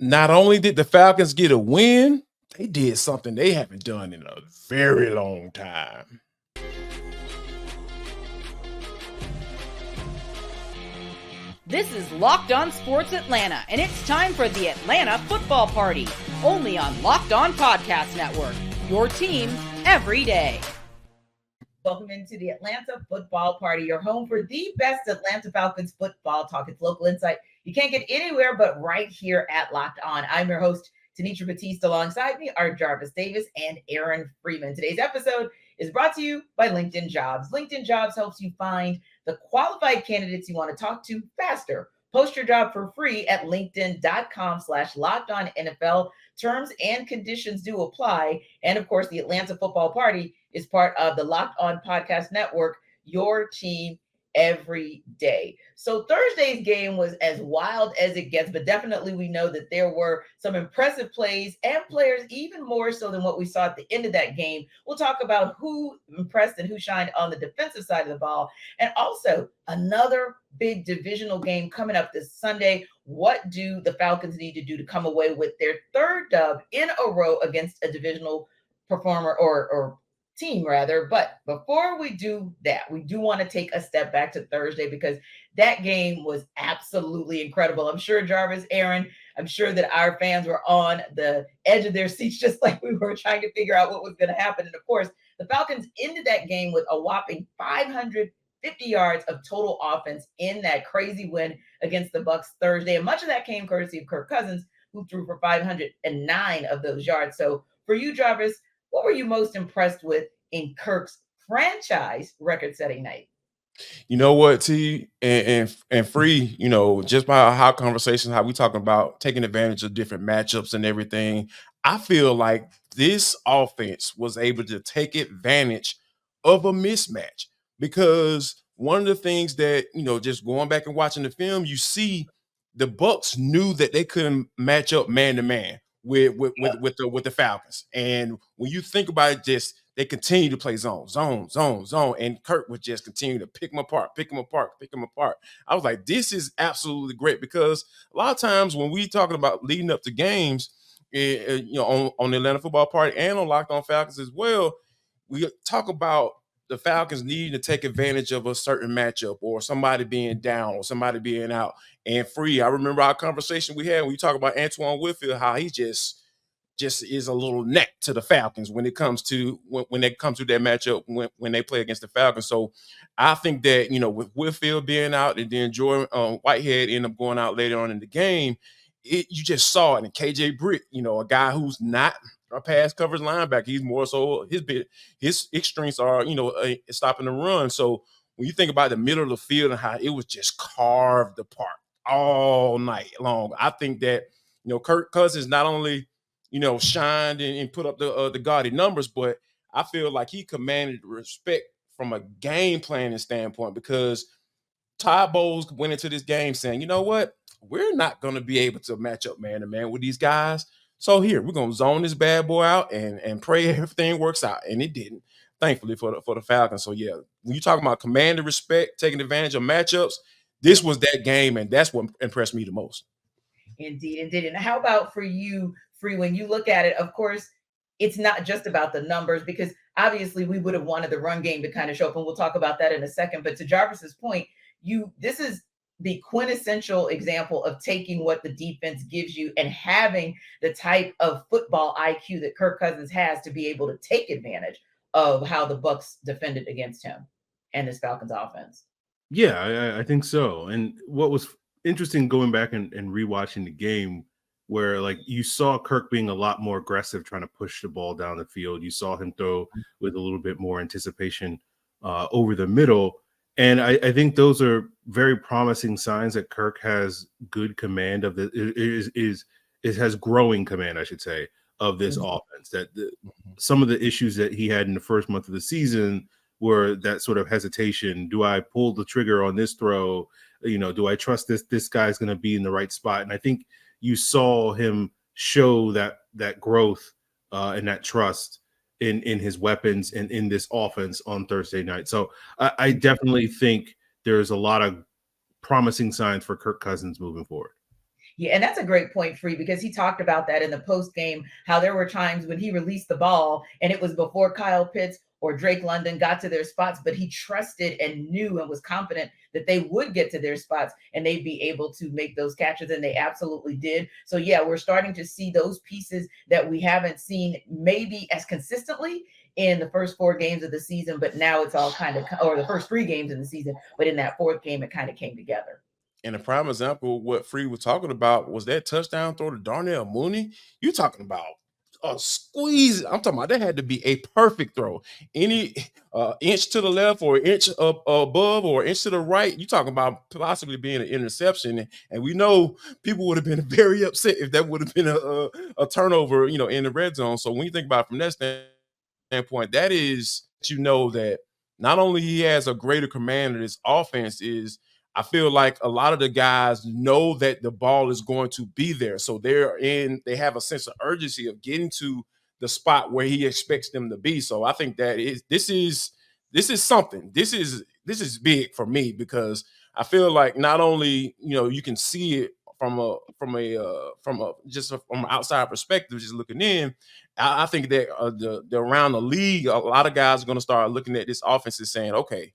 not only did the Falcons get a win, they did something they haven't done in a very long time. This is Locked On Sports Atlanta, and it's time for the Atlanta Football Party, only on Locked On Podcast Network, your team every day. Welcome into the Atlanta Football Party, your home for the best Atlanta Falcons football talk. It's local insight you can't get anywhere but right here at Locked On. I'm your host, Tenitra Batiste. Alongside me are Jarvis Davis and Aaron Freeman. Today's episode is brought to you by LinkedIn Jobs. LinkedIn Jobs helps you find the qualified candidates you want to talk to faster. Post your job for free at linkedin.com/LockedOnNFL. Terms and conditions do apply. And of course, the Atlanta Football Party is part of the Locked On Podcast Network, your team every day. So Thursday's game was as wild as it gets, but definitely we know that there were some impressive plays and players even more so than what we saw at the end of that game. We'll talk about who impressed and who shined on the defensive side of the ball, and also another big divisional game coming up this Sunday. What do the Falcons need to do to come away with their third dub in a row against a divisional performer or team rather? But before we do that, we do want to take a step back to Thursday because that game was absolutely incredible. I'm sure Jarvis, Aaron, I'm sure that our fans were on the edge of their seats just like we were, trying to figure out what was going to happen. And of course, the Falcons ended that game with a whopping 550 yards of total offense in that crazy win against the Bucs Thursday. And much of that came courtesy of Kirk Cousins, who threw for 509 of those yards. So for you, Jarvis, what were you most impressed with in Kirk's franchise record-setting night? You know what, T and Free, just by how conversations, how we talking about taking advantage of different matchups and everything. I feel like this offense was able to take advantage of a mismatch because one of the things that, just going back and watching the film, you see the Bucs knew that they couldn't match up man to man with the Falcons. And when you think about it, just they continue to play zone, and Kirk would just continue to pick them apart. I was like, this is absolutely great because a lot of times when we talking about leading up to games, on the Atlanta Football Party and on Locked On Falcons as well, we talk about the Falcons needing to take advantage of a certain matchup or somebody being down or somebody being out. And Free, I remember our conversation we had when we talk about Antoine Whitfield, how he just is a little neck to the Falcons when it comes to when they come to that matchup when they play against the Falcons. So I think that, with Whitfield being out and then Jordan Whitehead ended up going out later on in the game, you just saw it. And KJ Britt, a guy who's not a pass coverage linebacker, he's more so his strengths are, stopping the run. So when you think about the middle of the field and how it was just carved apart all night long, I think that, Kirk Cousins not only, shined and put up the gaudy numbers, but I feel like he commanded respect from a game planning standpoint because Todd Bowles went into this game saying, you know what, we're not going to be able to match up man to man with these guys. So here, we're going to zone this bad boy out and pray everything works out. And it didn't, thankfully, for the Falcons. So, yeah, when you talk about commanding respect, taking advantage of matchups, this was that game, and that's what impressed me the most. Indeed. And how about for you, Free, when you look at it, of course, it's not just about the numbers because obviously we would have wanted the run game to kind of show up, and we'll talk about that in a second. But to Jarvis's point, this is the quintessential example of taking what the defense gives you and having the type of football IQ that Kirk Cousins has to be able to take advantage of how the Bucs defended against him and this Falcons offense. Yeah, I think so. And what was interesting going back and rewatching the game where like you saw Kirk being a lot more aggressive, trying to push the ball down the field. You saw him throw with a little bit more anticipation over the middle. And I think those are very promising signs that Kirk has good command of it has growing command, I should say, of this offense. That some of the issues that he had in the first month of the season were that sort of hesitation. Do I pull the trigger on this throw? Do I trust this guy's going to be in the right spot? And I think you saw him show that growth and that trust in his weapons and in this offense on Thursday night. So I definitely think there's a lot of promising signs for Kirk Cousins moving forward. Yeah, and that's a great point, Free, because he talked about that in the post game, how there were times when he released the ball and it was before Kyle Pitts or Drake London got to their spots, but he trusted and knew and was confident that they would get to their spots and they'd be able to make those catches, and they absolutely did. So yeah, we're starting to see those pieces that we haven't seen maybe as consistently in the first 4 games of the season, but now it's all kind of, or the first 3 games in the season, but in that 4th game, it kind of came together. And a prime example of what Free was talking about was that touchdown throw to Darnell Mooney. You talking about a squeeze. I'm talking about that had to be a perfect throw. Any inch to the left or inch up above or inch to the right, you talking about possibly being an interception. And we know people would have been very upset if that would have been a turnover, in the red zone. So when you think about it from that standpoint, that is, that not only he has a greater command of this offense is, I feel like a lot of the guys know that the ball is going to be there. So they have a sense of urgency of getting to the spot where he expects them to be. So I think that this is something. This is big for me, because I feel like not only, you can see it from an outside perspective, just looking in. I think that the around the league, a lot of guys are going to start looking at this offense and saying, okay,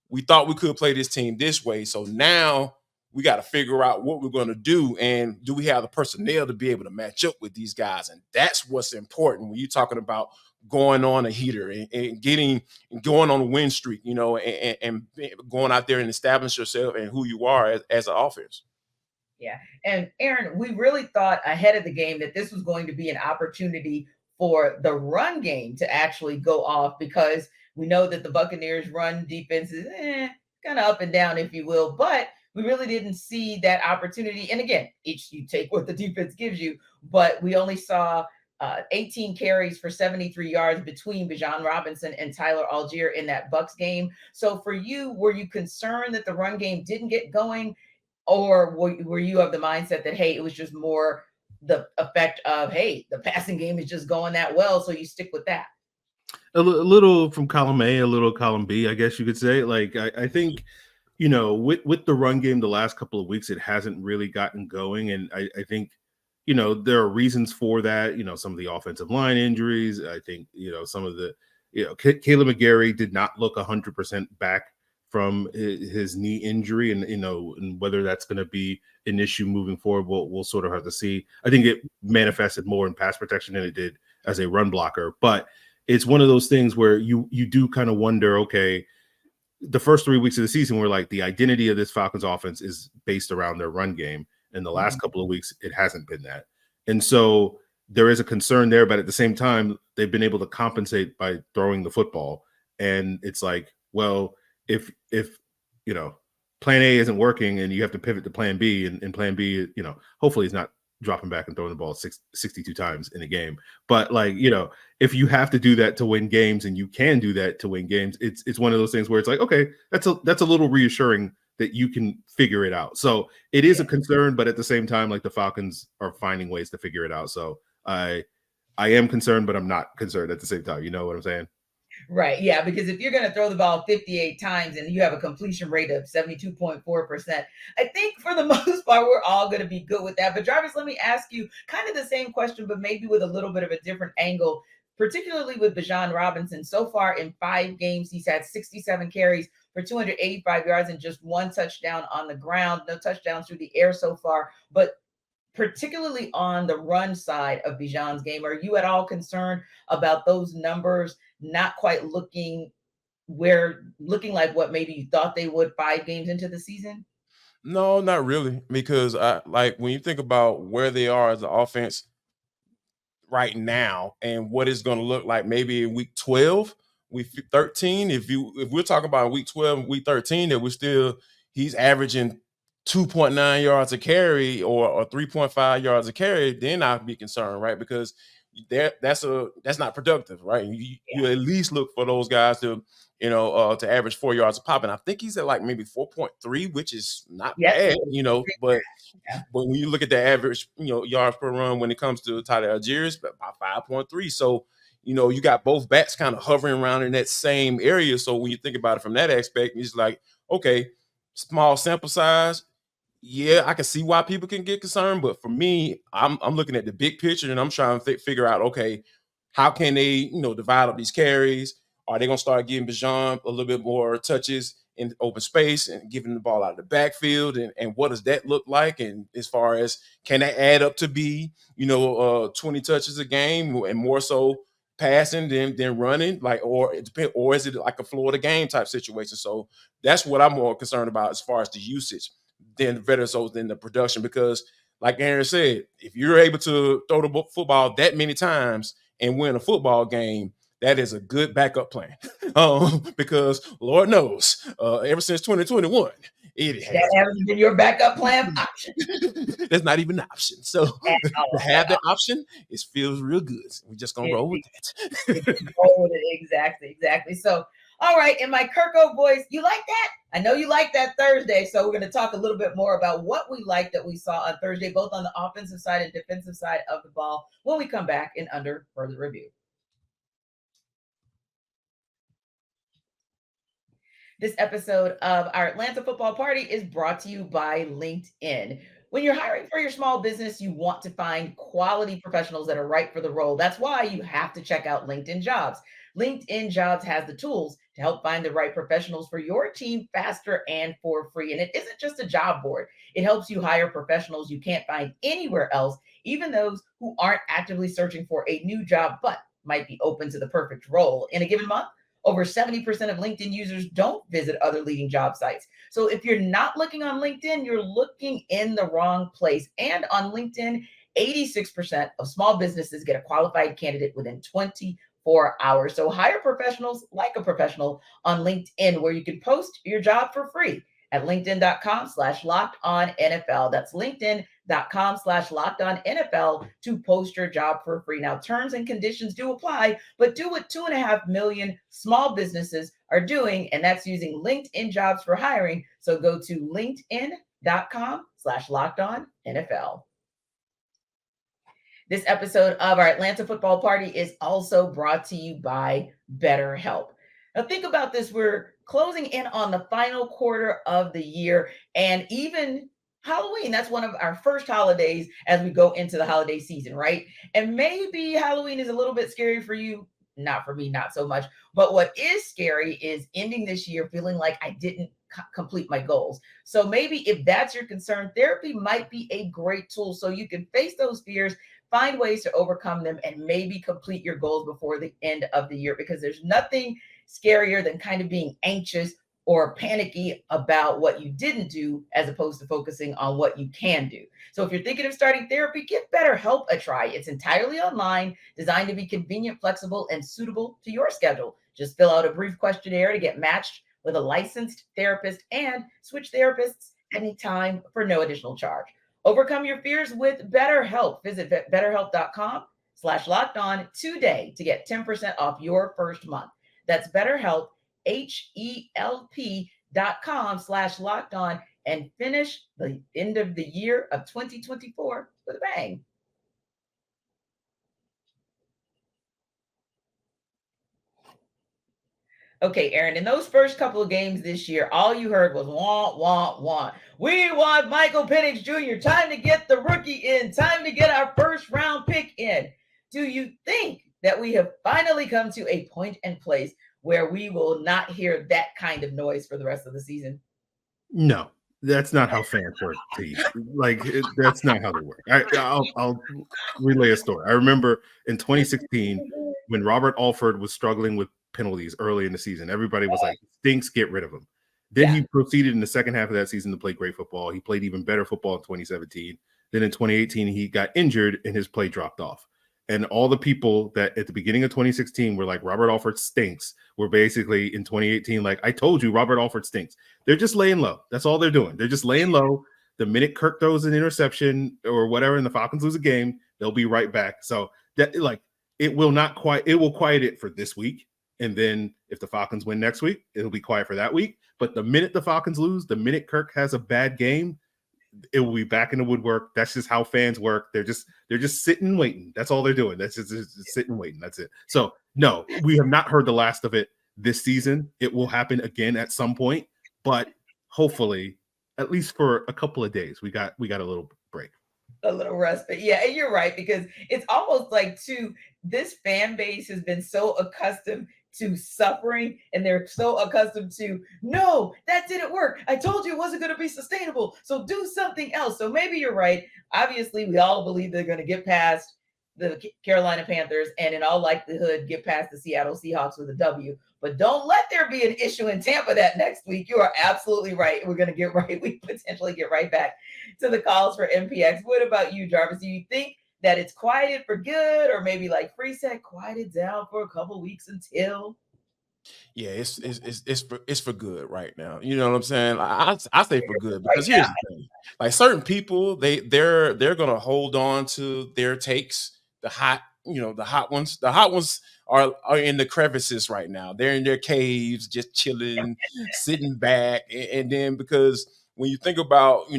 we thought we could play this team this way. So now we got to figure out what we're going to do. And do we have the personnel to be able to match up with these guys? And that's what's important when you're talking about going on a heater and going on a win streak, and going out there and establish yourself and who you are as an offense. Yeah. And Aaron, we really thought ahead of the game that this was going to be an opportunity for the run game to actually go off, because we know that the Buccaneers run defense is kind of up and down, if you will, but we really didn't see that opportunity. And again, you take what the defense gives you, but we only saw 18 carries for 73 yards between Bijan Robinson and Tyler Algier in that Bucs game. So for you, were you concerned that the run game didn't get going, or were you of the mindset that, hey, it was just more the effect of, hey, the passing game is just going that well, so you stick with that? A little from column A, a little column B, I guess you could say. Like, I think, with the run game the last couple of weeks, it hasn't really gotten going. And I think, there are reasons for that. Some of the offensive line injuries. I think, some of the, Caleb McGarry did not look 100% back from his knee injury. And, and whether that's going to be an issue moving forward, we'll sort of have to see. I think it manifested more in pass protection than it did as a run blocker. But it's one of those things where you do kind of wonder, okay, the first 3 weeks of the season were like the identity of this Falcons offense is based around their run game. And the last couple of weeks, it hasn't been that. And so there is a concern there, but at the same time, they've been able to compensate by throwing the football. And it's like, well, if plan A isn't working and you have to pivot to plan B, and plan B, hopefully it's not dropping back and throwing the ball 62 times in a game. But if you have to do that to win games, and you can do that to win games, it's one of those things where it's like, okay, that's a little reassuring that you can figure it out. So it is a concern, but at the same time, like, the Falcons are finding ways to figure it out. So I am concerned, but I'm not concerned at the same time. You know what I'm saying? Right. Yeah. Because if you're going to throw the ball 58 times and you have a completion rate of 72.4%, I think for the most part, we're all going to be good with that. But Jarvis, let me ask you kind of the same question, but maybe with a little bit of a different angle, particularly with Bijan Robinson. So far in 5 games, he's had 67 carries for 285 yards and just 1 touchdown on the ground. No touchdowns through the air so far, but particularly on the run side of Bijan's game, are you at all concerned about those numbers not quite looking like what maybe you thought they would 5 games into the season? No, not really, because when you think about where they are as an offense right now and what it's going to look like maybe in week 12, week 13, if we're talking about week 12 and week 13, that he's averaging 2.9 yards a carry or 3.5 yards a carry, then I'd be concerned, right? Because that's not productive, right? You at least look for those guys to average 4 yards a pop, and I think he's at like maybe 4.3, which is not bad, But when you look at the average, yards per run when it comes to Tyler Algier, it's about 5.3. So you got both backs kind of hovering around in that same area. So when you think about it from that aspect, it's like, okay, small sample size. Yeah, I can see why people can get concerned, but for me, I'm looking at the big picture and I'm trying to figure out, okay, how can they, divide up these carries? Are they gonna start giving Bijan a little bit more touches in open space and giving the ball out of the backfield? And what does that look like? And as far as can that add up to be, 20 touches a game and more so passing than running, like, or it depends, or is it like a Florida game type situation? So that's what I'm more concerned about as far as the usage than better so than the production. Because, like Aaron said, if you're able to throw the football that many times and win a football game, that is a good backup plan. Because Lord knows, ever since 2021, it That hasn't been your backup plan option. That's not even an option. So to have that option, it feels real good. We're just gonna roll with that. Roll with it. Exactly. So, all right, in my Kirko voice, you like that? I know you like that Thursday. So we're going to talk a little bit more about what we like that we saw on Thursday, both on the offensive side and defensive side of the ball, when we come back in under further review. This episode of our Atlanta Football Party is brought to you by LinkedIn. When you're hiring for your small business, you want to find quality professionals that are right for the role. That's why you have to check out LinkedIn Jobs. LinkedIn Jobs has the tools to help find the right professionals for your team faster and for free. And it isn't just a job board. It helps you hire professionals you can't find anywhere else, even those who aren't actively searching for a new job, but might be open to the perfect role. In a given month, over 70% of LinkedIn users don't visit other leading job sites. So if you're not looking on LinkedIn, you're looking in the wrong place. And on LinkedIn, 86% of small businesses get a qualified candidate within 24 hours. So hire professionals like a professional on LinkedIn, where you can post your job for free at linkedin.com/lockedonnfl. That's linkedin.com/lockedonnfl to post your job for free. Now, terms and conditions do apply, but do what 2.5 million small businesses are doing, and that's using LinkedIn Jobs for hiring. So go to linkedin.com/lockedonnfl. This episode of our Atlanta Football Party is also brought to you by BetterHelp. Now, think about this. We're closing in on the final quarter of the year, and even Halloween, that's one of our first holidays as we go into the holiday season, right? And maybe Halloween is a little bit scary for you. Not for me, not so much. But what is scary is ending this year feeling like I didn't complete my goals. So maybe if that's your concern, therapy might be a great tool so you can face those fears, find ways to overcome them, and maybe complete your goals before the end of the year, because there's nothing scarier than kind of being anxious or panicky about what you didn't do, as opposed to focusing on what you can do. So if you're thinking of starting therapy, give BetterHelp a try. It's entirely online, designed to be convenient, flexible, and suitable to your schedule. Just fill out a brief questionnaire to get matched with a licensed therapist and switch therapists anytime for no additional charge. Overcome your fears with BetterHelp. Visit betterhelp.com/lockedon today to get 10% off your first month. That's BetterHelp, HELP.com/lockedon, and finish the end of the year of 2024 with a bang. Okay, Aaron, in those first couple of games this year, all you heard was want, want, want. We want Michael Penix Jr. Time to get the rookie in. Time to get our first round pick in. Do you think that we have finally come to a point and place where we will not hear that kind of noise for the rest of the season? No, that's not how fans work, T. That's not how they work. I'll relay a story. I remember in 2016 when Robert Alford was struggling with penalties early in the season. Everybody was like, stinks, get rid of him. Then he proceeded in the second half of that season to play great football. He played even better football in 2017. Then in 2018, he got injured and his play dropped off. And all the people that at the beginning of 2016 were like, Robert Alford stinks, were basically in 2018 like, I told you, Robert Alford stinks. They're just laying low. That's all they're doing. They're just laying low. The minute Kirk throws an interception or whatever and the Falcons lose a game, they'll be right back. So that it will quiet it for this week. And then if the Falcons win next week, it'll be quiet for that week. But the minute the Falcons lose, the minute Kirk has a bad game, it will be back in the woodwork. That's just how fans work. They're just sitting and waiting. That's all they're doing. That's just sitting and waiting. That's it. So no, we have not heard the last of it this season. It will happen again at some point, but hopefully at least for a couple of days. We got a little break. A little respite. Yeah, and you're right, because it's almost like this fan base has been so accustomed to suffering, and they're so accustomed to, no, that didn't work. I told you it wasn't going to be sustainable. So do something else. So maybe you're right. Obviously, we all believe they're going to get past the Carolina Panthers and in all likelihood get past the Seattle Seahawks with a W. But don't let there be an issue in Tampa that next week. You are absolutely right. We're going to get right. We potentially get right back to the calls for MPX. What about you, Jarvis? Do you think that it's quieted for good, or maybe like Free said, quieted down for a couple weeks until? Yeah, it's for good right now. You know what I'm saying? I say for good, Right because now. here's the thing: like, certain people, they're gonna hold on to their takes, the hot ones. The hot ones are in the crevices right now. They're in their caves, just chilling, sitting back, and then, because when you think about,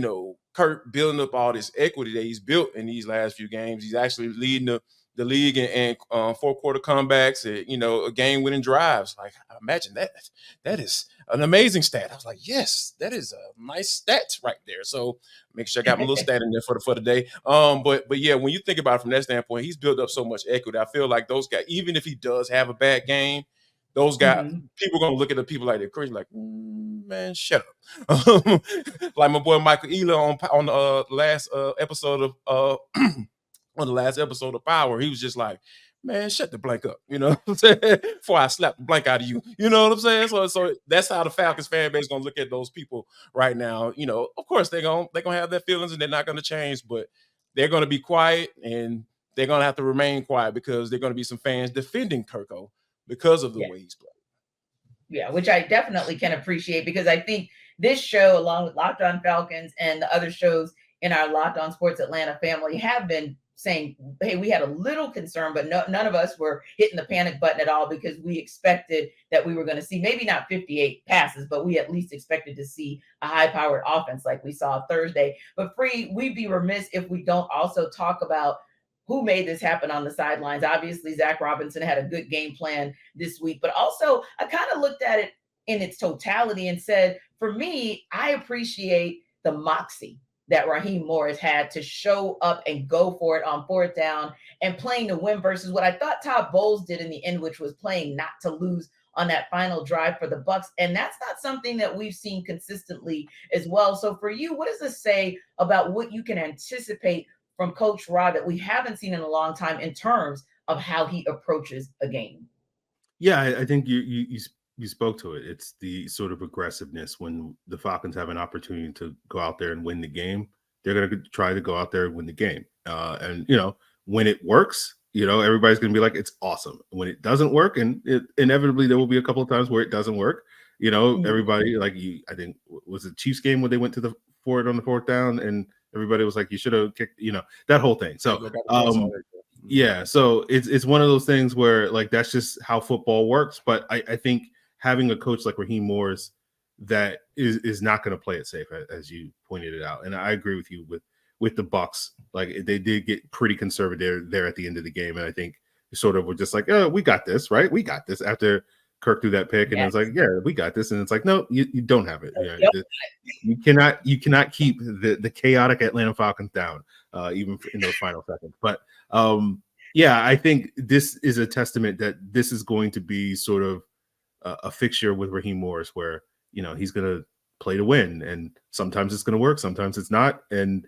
Kirk building up all this equity that he's built in these last few games, he's actually leading the league in fourth quarter comebacks, a game winning drives. Like, imagine that. That is an amazing stat. I was like, yes, that is a nice stat right there. So make sure I got my little stat in there for the day. But yeah, when you think about it from that standpoint, he's built up so much equity. I feel like those guys, even if he does have a bad game, those guys, people are gonna look at the people like they're crazy, like, man, shut up. Like my boy Michael Ealer on the last episode of on the last episode of Power, he was just like, man, shut the blank up, you know what I'm saying? Before I slap the blank out of you, you know what I'm saying? So that's how the Falcons fan base is gonna look at those people right now. Of course they're gonna have their feelings, and they're not gonna change, but they're gonna be quiet, and they're gonna have to remain quiet, because they're gonna be some fans defending Kirko because of the way he's played. Yeah, which I definitely can appreciate, because I think this show, along with Locked On Falcons and the other shows in our Locked On Sports Atlanta family, have been saying, hey, we had a little concern, but none of us were hitting the panic button at all, because we expected that we were going to see maybe not 58 passes, but we at least expected to see a high-powered offense like we saw Thursday. But Free, we'd be remiss if we don't also talk about who made this happen on the sidelines. Obviously, Zach Robinson had a good game plan this week, but also I kind of looked at it in its totality and said, for me, I appreciate the moxie that Raheem Morris had to show up and go for it on fourth down and playing to win, versus what I thought Todd Bowles did in the end, which was playing not to lose on that final drive for the Bucs. And that's not something that we've seen consistently as well. So for you, what does this say about what you can anticipate from Coach Rod that we haven't seen in a long time in terms of how he approaches a game? Yeah, I think you spoke to it. It's the sort of aggressiveness when the Falcons have an opportunity to go out there and win the game. They're going to try to go out there and win the game. And when it works, everybody's going to be like, it's awesome. When it doesn't work, and inevitably there will be a couple of times where it doesn't work. Everybody, I think, was the Chiefs game when they went for it on the fourth down, and everybody was like, you should have kicked, that whole thing. So, yeah, so it's one of those things where, like, that's just how football works. But I think having a coach like Raheem Morris that is not going to play it safe, as you pointed it out. And I agree with you with the Bucs. Like, they did get pretty conservative there at the end of the game. And I think sort of were just like, oh, we got this, right? We got this, after Kirk threw that pick. And it's like, yeah, we got this. And it's like, no, you don't have it. You cannot keep the chaotic Atlanta Falcons down, even in those final seconds. But yeah, I think this is a testament that this is going to be sort of a fixture with Raheem Morris, where he's going to play to win, and sometimes it's going to work, sometimes it's not, and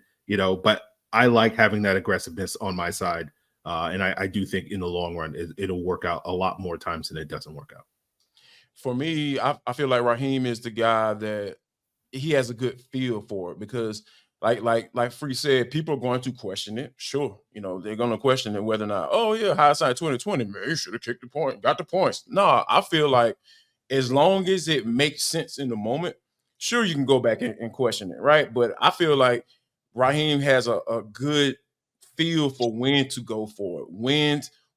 but I like having that aggressiveness on my side, and I do think in the long run it'll work out a lot more times than it doesn't work out. For me, I feel like Raheem is the guy that he has a good feel for it, because like Free said, people are going to question it. Sure, they're going to question it, whether or not, oh yeah, hindsight 2020, man, you should have kicked the point, got the points. No, I feel like as long as it makes sense in the moment, sure, you can go back and question it, right? But I feel like Raheem has a good feel for when to go for it.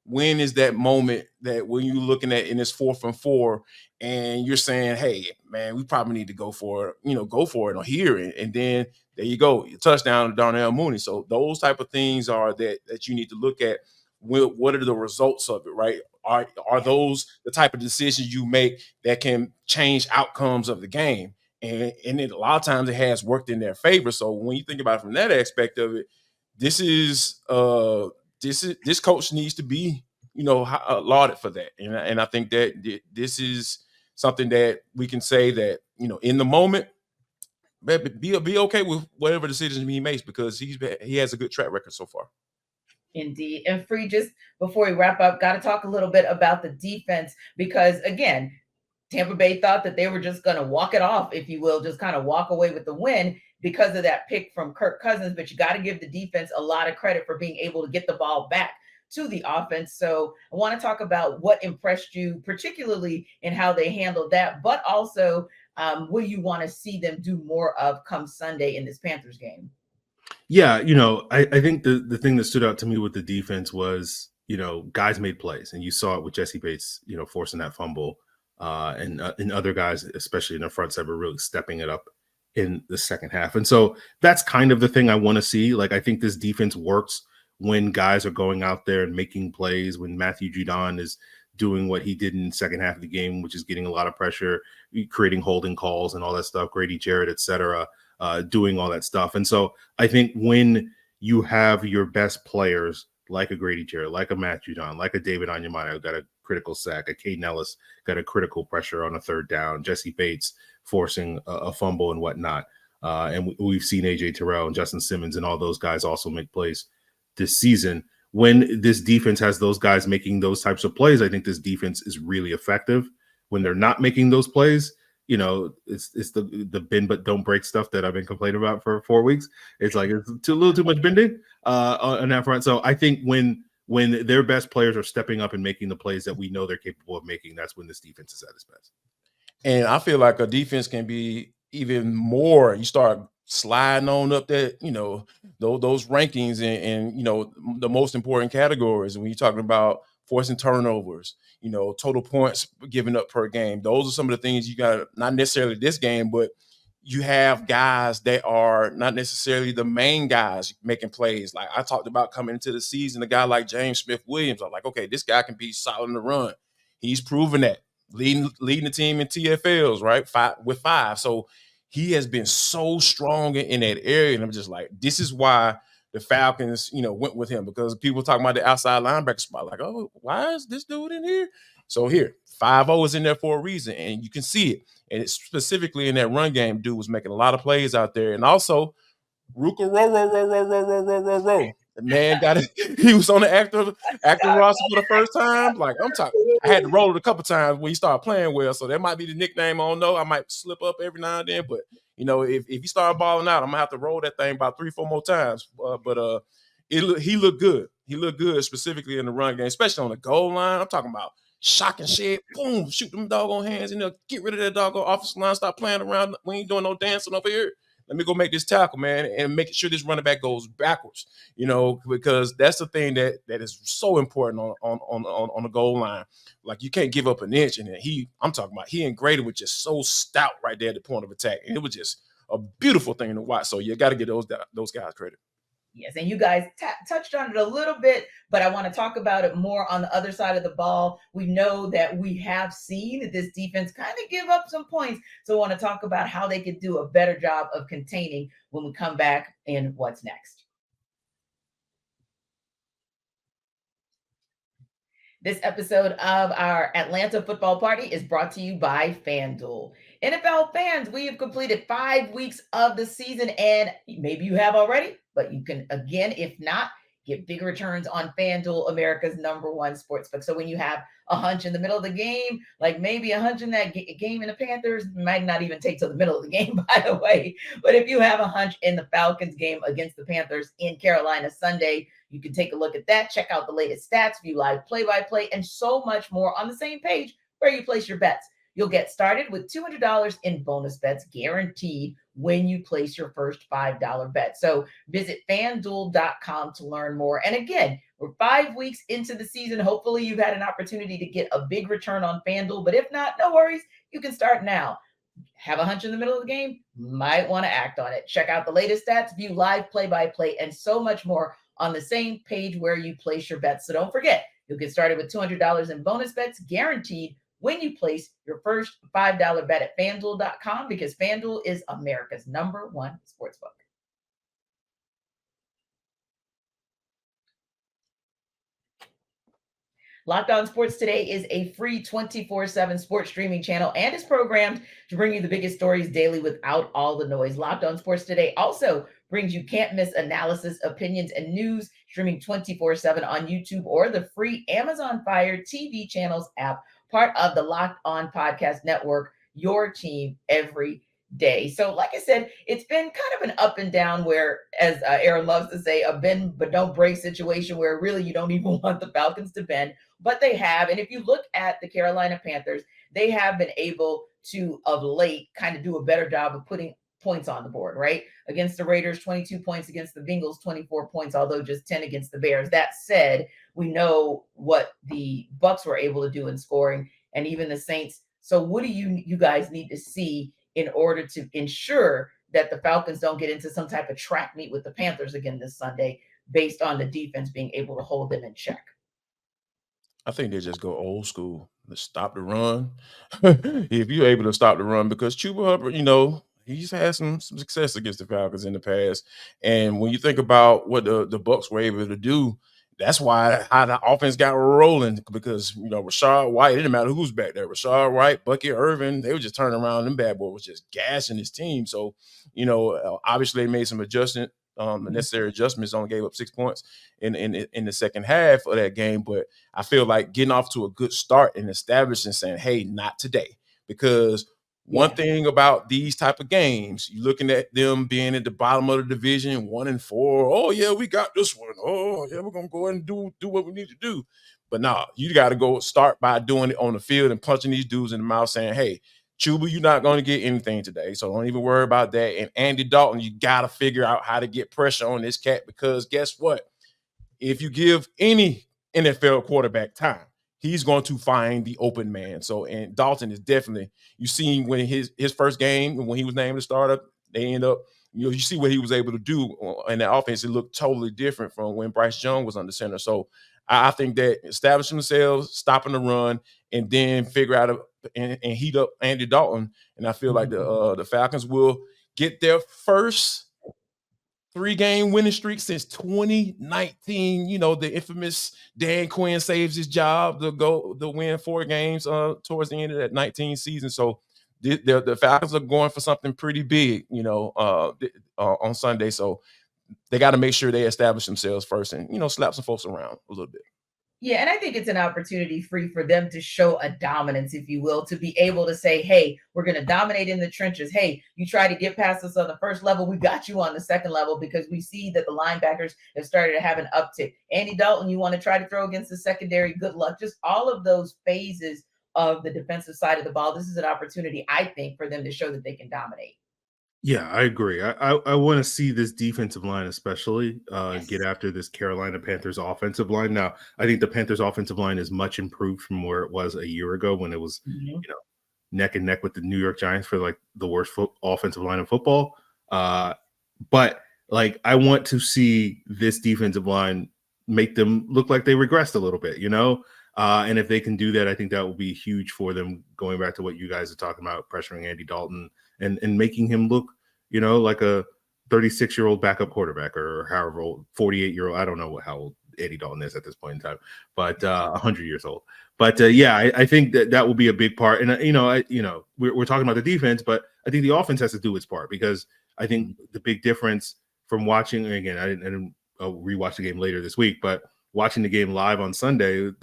When is that moment that when you're looking at in this 4th and 4 and you're saying, hey, man, we probably need to go for it, go for it on here. And then there you go, your touchdown to Darnell Mooney. So those type of things are that you need to look at. What are the results of it, right? Are those the type of decisions you make that can change outcomes of the game? And a lot of times it has worked in their favor. So when you think about it from that aspect of it, this coach needs to be, lauded for that. And I think that this is something that we can say that, in the moment, be okay with whatever decision he makes, because he has a good track record so far. Indeed. And Free, just before we wrap up, got to talk a little bit about the defense, because again, Tampa Bay thought that they were just going to walk it off, if you will, just kind of walk away with the win because of that pick from Kirk Cousins. But you got to give the defense a lot of credit for being able to get the ball back to the offense. So I want to talk about what impressed you, particularly in how they handled that, but also what you want to see them do more of come Sunday in this Panthers game. Yeah, I think the thing that stood out to me with the defense was, guys made plays, and you saw it with Jessie Bates, forcing that fumble, and other guys, especially in the front side, were really stepping it up in the second half. And so that's kind of the thing I want to see. Like, I think this defense works when guys are going out there and making plays, when Matthew Judon is doing what he did in the second half of the game, which is getting a lot of pressure, creating holding calls and all that stuff, Grady, Jarrett, et cetera, doing all that stuff. And so I think when you have your best players like a Grady Jarrett, like a Matt Judon, like a David Onyemata, got a critical sack, a Caden Ellis got a critical pressure on a third down, Jessie Bates forcing a fumble and whatnot. And we've seen AJ Terrell and Justin Simmons and all those guys also make plays this season. When this defense has those guys making those types of plays, I think this defense is really effective. When they're not making those plays, it's the bend but don't break stuff that I've been complaining about for 4 weeks. It's like it's a little too much bending on that front. So I think when their best players are stepping up and making the plays that we know they're capable of making, that's when this defense is at its best. And I feel like a defense can be even more. You start sliding on up that, those rankings and the most important categories. And when you're talking about forcing turnovers, total points given up per game, those are some of the things you got, not necessarily this game, but you have guys that are not necessarily the main guys making plays. Like I talked about coming into the season, a guy like James Smith-Williams, I'm like, okay, this guy can be solid in the run. He's proven that. Leading the team in TFLs, right? With 5. So he has been so strong in that area. And I'm just like, this is why the Falcons, went with him, because people talking about the outside linebacker spot. Like, oh, why is this dude in here? So here, 5-0 is in there for a reason, and you can see it. And it's specifically in that run game, dude was making a lot of plays out there. And also, Ruka row. The man got it. He was on the active roster for the first time. Like I'm talking, I had to roll it a couple times when he started playing well. So that might be the nickname. I don't know. I might slip up every now and then, but if he started balling out, I'm gonna have to roll that thing about 3-4 more times. He looked good. He looked good specifically in the run game, especially on the goal line. I'm talking about shock and shit. Boom, shoot them doggone hands in there. Get rid of that doggone offensive line. Stop playing around. We ain't doing no dancing over here. Let me go make this tackle, man, and making sure this running back goes backwards, because that's the thing that is so important on the goal line. Like you can't give up an inch. And I'm talking about he and Grady were just so stout right there at the point of attack. And it was just a beautiful thing to watch. So you got to give those guys credit. Yes, and you guys touched on it a little bit, but I want to talk about it more on the other side of the ball. We know that we have seen this defense kind of give up some points, so I want to talk about how they could do a better job of containing when we come back in What's Next. This episode of our Atlanta Football Party is brought to you by FanDuel. NFL fans, we have completed 5 weeks of the season, and maybe you have already, but you can, again, if not, get big returns on FanDuel, America's #1 sportsbook. So when you have a hunch in the middle of the game, like maybe a hunch in that game in the Panthers, might not even take till the middle of the game, by the way. But if you have a hunch in the Falcons game against the Panthers in Carolina Sunday, you can take a look at that, check out the latest stats, view live play-by-play, and so much more on the same page where you place your bets. You'll get started with $200 in bonus bets guaranteed when you place your first $5 bet. So visit FanDuel.com to learn more. And again, we're 5 weeks into the season. Hopefully you've had an opportunity to get a big return on FanDuel, but if not, no worries. You can start now. Have a hunch in the middle of the game? Might want to act on it. Check out the latest stats, view live play-by-play, and so much more on the same page where you place your bets. So don't forget, you'll get started with $200 in bonus bets guaranteed when you place your first $5 bet at FanDuel.com, because FanDuel is America's #1 sportsbook. Locked On Sports Today is a free 24/7 sports streaming channel and is programmed to bring you the biggest stories daily without all the noise. Locked On Sports Today also brings you can't miss analysis, opinions, and news streaming 24/7 on YouTube or the free Amazon Fire TV channels app, part of the Locked On Podcast Network, your team every day. So, like I said, it's been kind of an up and down where, as Aaron loves to say, a bend but don't break situation where really you don't even want the Falcons to bend, but they have. And if you look at the Carolina Panthers, they have been able to, of late, kind of do a better job of putting points on the board, right? Against the Raiders, 22 points; against the Bengals, 24 points, although just 10 against the Bears. That said, we know what the Bucs were able to do in scoring, and even the Saints. So what do you guys need to see in order to ensure that the Falcons don't get into some type of track meet with the Panthers again this Sunday, based on the defense being able to hold them in check? I think they just go old school. Let's stop the run. If you're able to stop the run, because Chuba Hubbard, he's had some success against the Falcons in the past. And when you think about what the Bucs were able to do, that's why how the offense got rolling, because Rashad White, it didn't matter who's back there. Rashad White, Bucky Irvin, they were just turning around. Them bad boy was just gassing his team. So, obviously they made some necessary adjustments, only gave up 6 points in the second half of that game. But I feel like getting off to a good start and establishing, saying, hey, not today. Because one thing about these type of games, you're looking at them being at the bottom of the division, 1-4. Oh, yeah, we got this one. Oh, yeah, we're going to go ahead and do what we need to do. But no, you got to go start by doing it on the field and punching these dudes in the mouth, saying, hey, Chuba, you're not going to get anything today, so don't even worry about that. And Andy Dalton, you got to figure out how to get pressure on this cat, because guess what? If you give any NFL quarterback time, he's going to find the open man. So, and Dalton is definitely, you see when his first game, when he was named the starter, they end up, you see what he was able to do in the offense. It looked totally different from when Bryce Young was under center. So I think that establishing themselves, stopping the run, and then figure out and heat up Andy Dalton. And I feel like the Falcons will get their first 3-game winning streak since 2019. The infamous Dan Quinn saves his job to win 4 games towards the end of that 19 season. So the Falcons are going for something pretty big, on Sunday. So they got to make sure they establish themselves first and, slap some folks around a little bit. Yeah, and I think it's an opportunity for them to show a dominance, if you will, to be able to say, hey, we're going to dominate in the trenches. Hey, you try to get past us on the first level, we got you on the second level, because we see that the linebackers have started to have an uptick. Andy Dalton, you want to try to throw against the secondary, good luck. Just all of those phases of the defensive side of the ball. This is an opportunity, I think, for them to show that they can dominate. Yeah, I agree. I want to see this defensive line especially get after this Carolina Panthers offensive line. Now, I think the Panthers offensive line is much improved from where it was a year ago, when it was neck and neck with the New York Giants for like the worst offensive line in football. But like, I want to see this defensive line make them look like they regressed a little bit, and if they can do that, I think that will be huge for them, going back to what you guys are talking about, pressuring Andy Dalton and making him look, like a 36-year-old backup quarterback, or however old, 48-year-old. I don't know how old Andy Dalton is at this point in time, but 100 years old. But I think that will be a big part. And we're talking about the defense, but I think the offense has to do its part, because I think the big difference from watching, and again, I didn't rewatch the game later this week, but watching the game live on Sunday, what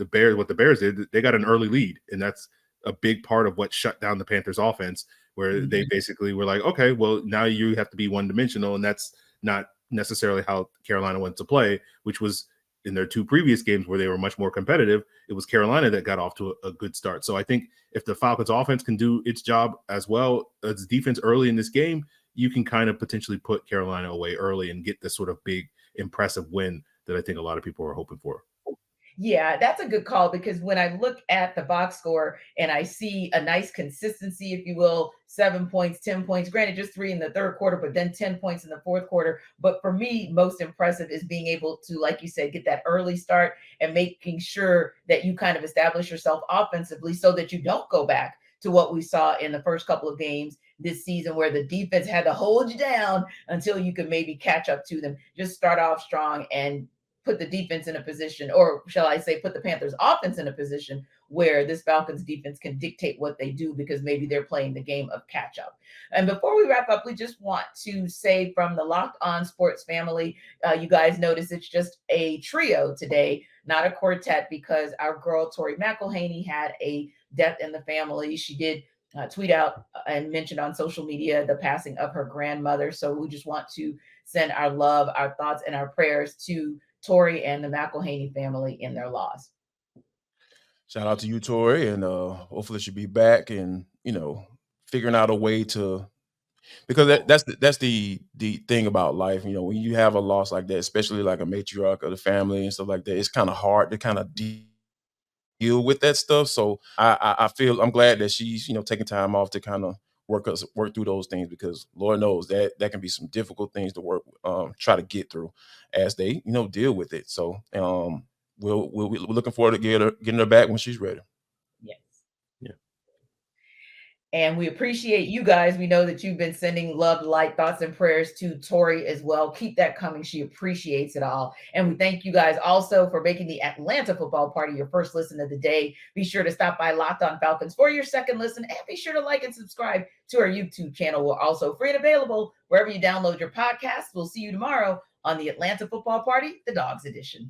the Bears did, they got an early lead, and that's a big part of what shut down the Panthers offense, where they basically were like, okay, well, now you have to be one-dimensional, and that's not necessarily how Carolina went to play, which was in their 2 previous games where they were much more competitive. It was Carolina that got off to a good start. So I think if the Falcons offense can do its job as well as defense early in this game, you can kind of potentially put Carolina away early and get this sort of big, impressive win that I think a lot of people are hoping for. Yeah, that's a good call because when I look at the box score and I see a nice consistency, if you will, 7 points, 10 points, granted just 3 in the third quarter, but then 10 points in the fourth quarter. But for me, most impressive is being able to, like you said, get that early start and making sure that you kind of establish yourself offensively so that you don't go back to what we saw in the first couple of games this season where the defense had to hold you down until you could maybe catch up to them. Just start off strong and put the defense in a position, or shall I say, put the Panthers offense in a position where this Falcons defense can dictate what they do because maybe they're playing the game of catch up. And before we wrap up, we just want to say from the Locked On Sports family, you guys notice it's just a trio today, not a quartet, because our girl Tori McElhaney had a death in the family. She did tweet out and mentioned on social media the passing of her grandmother. So we just want to send our love, our thoughts, and our prayers to Tori and the McElhaney family in their loss. Shout out to you, Tori, and hopefully she'll be back and figuring out a way to, because that's the thing about life. When you have a loss like that, especially like a matriarch of the family and stuff like that, it's kind of hard to kind of deal with that stuff. So I'm glad that she's taking time off to kind of work through those things, because Lord knows that can be some difficult things to try to get through as they deal with it. So we're looking forward to getting her back when she's ready. Yes. Yeah. And we appreciate you guys. We know that you've been sending love, light, thoughts, and prayers to Tori as well. Keep that coming. She appreciates it all. And we thank you guys also for making the Atlanta Football Party your first listen of the day. Be sure to stop by Locked On Falcons for your second listen, and be sure to like and subscribe to our YouTube channel. We're also free and available wherever you download your podcasts. We'll see you tomorrow on the Atlanta Football Party, the Dogs Edition.